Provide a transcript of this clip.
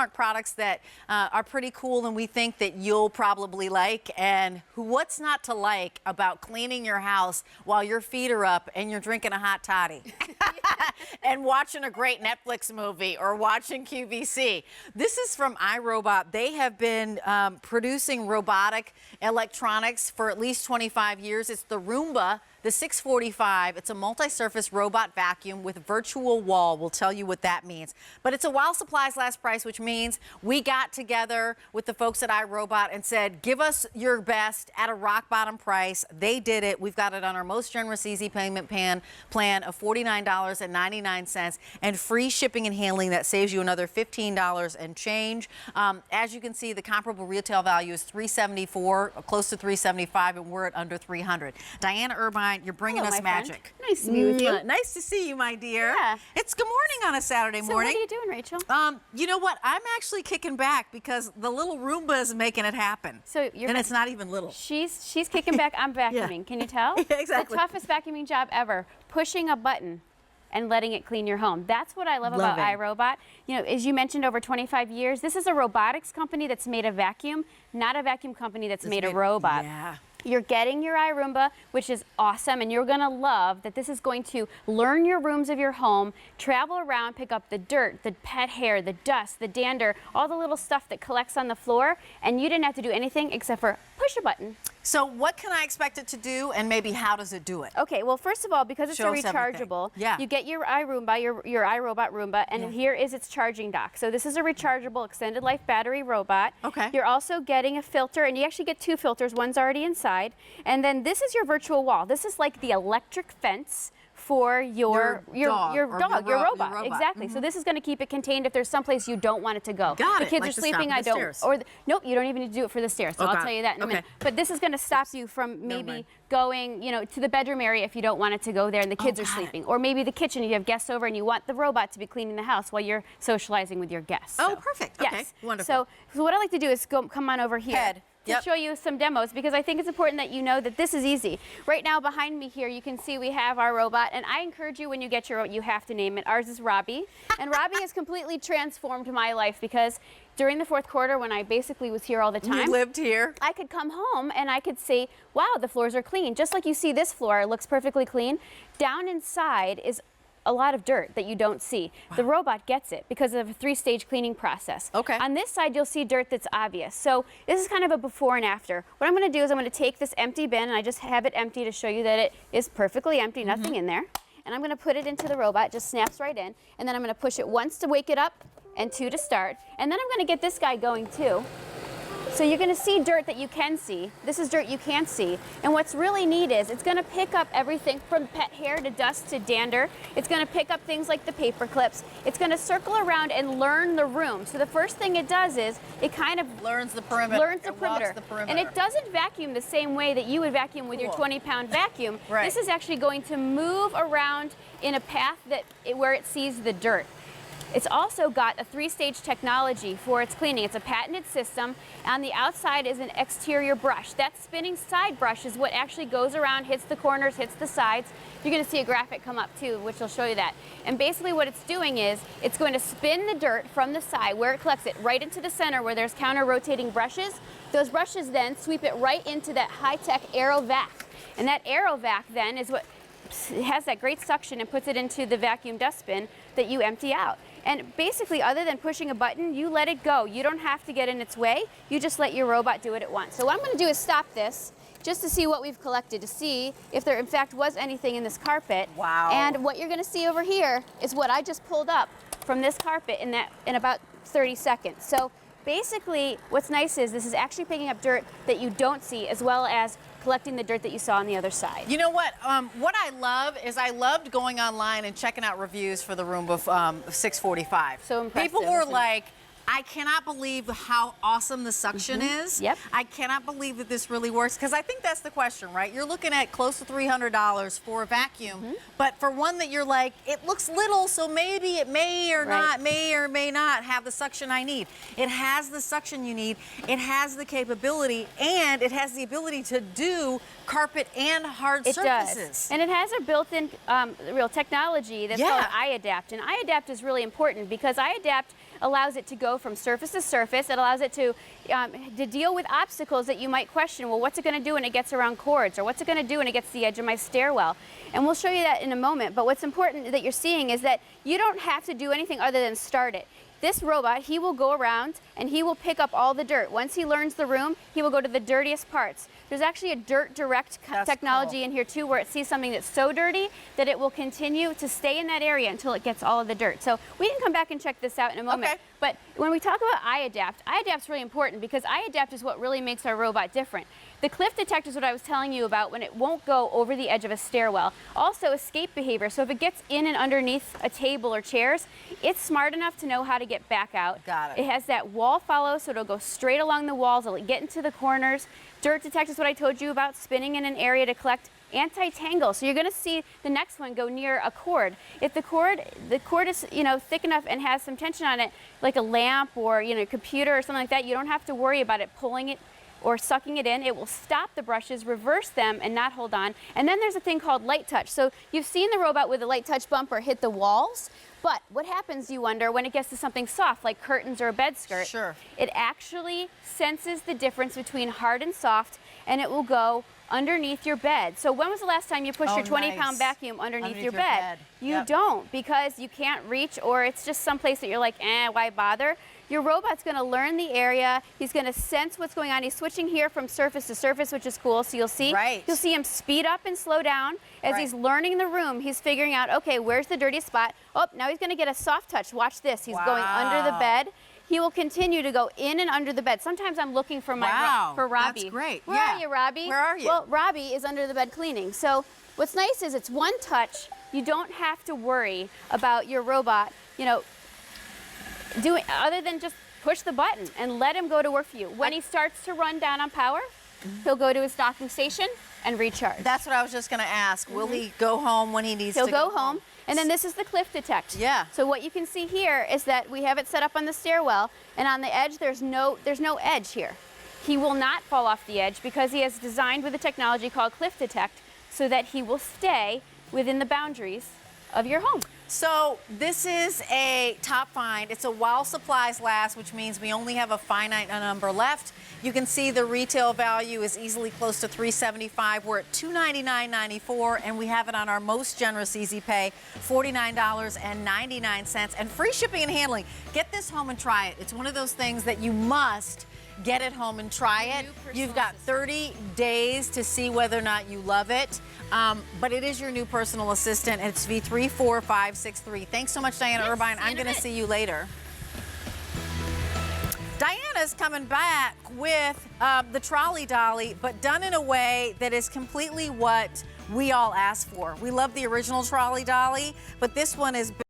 earmarked products that are pretty cool and we think that you'll probably like. And what's not to like about cleaning your house while your feet are up and you're drinking a hot toddy and watching a great Netflix movie or watching QVC? This is from iRobot. They have been producing robotic electronics for at least 25 years. It's the Roomba, the 645. It's a multi-surface robot vacuum with virtual wall. We'll tell you what that means. But it's a while supplies last price, which means we got together with the folks at iRobot and said, give us your best at a rock bottom price. They did it. We've got it on our most generous easy payment plan of $49.99 and free shipping and handling. That saves you another $15 and change. As you can see, the comparable retail value is $374, close to $375, and we're at under $300. Diana Irvine, you're bringing us magic. Friend. Nice to be with you. Nice to see you, my dear. Yeah. It's good morning on a Saturday morning. So what are you doing, Rachel? You know what? I'm actually kicking back because the little Roomba is making it happen. So you're, and it's not even little. She's kicking back. I'm vacuuming. Yeah. Can you tell? Yeah, exactly. The toughest vacuuming job ever. Pushing a button and letting it clean your home. That's what I love about iRobot. You know, as you mentioned, over 25 years, this is a robotics company that's made a vacuum, not a vacuum company that's made a robot. Yeah. You're getting your iRoomba, which is awesome, and you're going to love that this is going to learn your rooms of your home, travel around, pick up the dirt, the pet hair, the dust, the dander, all the little stuff that collects on the floor, and you didn't have to do anything except for push a button. So what can I expect it to do, and maybe how does it do it? Okay, well, first of all, because it's Show a rechargeable, you get your iRoomba, your iRobot Roomba, and here is its charging dock. So this is a rechargeable extended life battery robot. Okay. You're also getting a filter, and you actually get two filters. One's already inside. And then this is your virtual wall. This is like the electric fence for your robot. Exactly. So this is going to keep it contained if there's someplace you don't want it to go. Got the it. kids Like are sleeping. I don't. Stairs. Or nope. You don't even need to do it for the stairs. So I'll tell you that in a minute. But this is going to stop you from maybe going, you know, to the bedroom area if you don't want it to go there and the kids are sleeping. Or maybe the kitchen. You have guests over and you want the robot to be cleaning the house while you're socializing with your guests. Oh, perfect. Okay. Yes. Wonderful. So what I like to do is come on over here. To show you some demos, because I think it's important that you know that this is easy. Right now behind me here you can see we have our robot, and I encourage you when you get your robot, you have to name it. Ours is Robbie, and Robbie has completely transformed my life because during the fourth quarter when I basically was here all the time. You lived here. I could come home and I could say, wow, the floors are clean. Just like you see this floor, it looks perfectly clean. Down inside is a lot of dirt that you don't see. Wow. The robot gets it because of a 3-stage cleaning process. Okay. On this side, you'll see dirt that's obvious. So this is kind of a before and after. What I'm going to do is I'm going to take this empty bin, and I just have it empty to show you that it is perfectly empty, nothing in there. And I'm going to put it into the robot, it just snaps right in. And then I'm going to push it once to wake it up and 2 to start. And then I'm going to get this guy going too. So you're going to see dirt that you can see. This is dirt you can't see. And what's really neat is it's going to pick up everything from pet hair to dust to dander. It's going to pick up things like the paper clips. It's going to circle around and learn the room. So the first thing it does is it kind of learns the perimeter. Learns the perimeter. And it doesn't vacuum the same way that you would vacuum with your 20-pound vacuum. Right. This is actually going to move around in a path where it sees the dirt. It's also got a 3-stage technology for its cleaning. It's a patented system. On the outside is an exterior brush. That spinning side brush is what actually goes around, hits the corners, hits the sides. You're going to see a graphic come up too, which will show you that. And basically what it's doing is it's going to spin the dirt from the side where it collects it right into the center where there's counter-rotating brushes. Those brushes then sweep it right into that high-tech AeroVac. And that AeroVac then is what has that great suction and puts it into the vacuum dustbin that you empty out. And basically, other than pushing a button, you let it go. You don't have to get in its way. You just let your robot do what it wants. So what I'm going to do is stop this just to see what we've collected, to see if there in fact was anything in this carpet. Wow. And what you're going to see over here is what I just pulled up from this carpet in about 30 seconds. So basically, what's nice is this is actually picking up dirt that you don't see, as well as collecting the dirt that you saw on the other side. You know what? What I love is I loved going online and checking out reviews for the Roomba 645. So impressive. People were like, I cannot believe how awesome the suction is. Yep. I cannot believe that this really works, because I think that's the question, right? You're looking at close to $300 for a vacuum, but for one that you're like, it looks little, so maybe it may or may not have the suction I need. It has the suction you need, it has the capability, and it has the ability to do carpet and hard surfaces. Does. And it has a built-in real technology that's called IAdapt. And IAdapt is really important because IAdapt allows it to go from surface to surface. It allows it to deal with obstacles that you might question. Well, what's it going to do when it gets around cords? Or what's it going to do when it gets to the edge of my stairwell? And we'll show you that in a moment. But what's important that you're seeing is that you don't have to do anything other than start it. This robot, he will go around and he will pick up all the dirt. Once he learns the room, he will go to the dirtiest parts. There's actually a dirt direct technology in here too, where it sees something that's so dirty that it will continue to stay in that area until it gets all of the dirt. So we can come back and check this out in a moment. Okay. But when we talk about iAdapt's really important because iAdapt is what really makes our robot different. The cliff detector is what I was telling you about when it won't go over the edge of a stairwell. Also escape behavior, so if it gets in and underneath a table or chairs, it's smart enough to know how to get back out. Got it. It has that wall follow, so it'll go straight along the walls, it'll get into the corners. Dirt detect is what I told you about, spinning in an area to collect anti-tangle. So you're going to see the next one go near a cord. If the cord is, thick enough and has some tension on it, like a lamp or, a computer or something like that, you don't have to worry about it pulling it or sucking it in. It will stop the brushes, reverse them, and not hold on. And then there's a thing called light touch. So you've seen the robot with a light touch bumper hit the walls, but what happens, you wonder, when it gets to something soft like curtains or a bed skirt? Sure. It actually senses the difference between hard and soft, and it will go underneath your bed. So when was the last time you pushed your 20-pound vacuum underneath your bed? You don't, because you can't reach, or it's just someplace that you're like, why bother? Your robot's going to learn the area. He's going to sense what's going on. He's switching here from surface to surface, which is cool. So you'll see, you'll see him speed up and slow down as he's learning the room. He's figuring out, okay, where's the dirty spot? Oh, now he's going to get a soft touch. Watch this. He's going under the bed. He will continue to go in and under the bed. Sometimes I'm looking for for Robbie. That's great. Where are you, Robbie? Where are you? Well, Robbie is under the bed cleaning. So what's nice is it's one touch. You don't have to worry about your robot, doing other than just push the button and let him go to work for you. When he starts to run down on power, he'll go to his docking station and recharge. That's what I was just going to ask. Will he go home when he needs to go home? He'll go home. And then this is the cliff detect. Yeah. So what you can see here is that we have it set up on the stairwell, and on the edge there's no edge here. He will not fall off the edge because he has designed with a technology called cliff detect so that he will stay within the boundaries of your home. So this is a top find. It's a while supplies last, which means we only have a finite number left. You can see the retail value is easily close to $375. We're at $299.94, and we have it on our most generous Easy Pay, $49.99, and free shipping and handling. Get this home and try it. It's one of those things that you must get it home and try it. You've got 30 days to see whether or not you love it. But it is your new personal assistant. It's V34563. Thanks so much, Diana Irvine. I'm going to see you later. Diana's coming back with the trolley dolly, but done in a way that is completely what we all asked for. We love the original trolley dolly, but this one is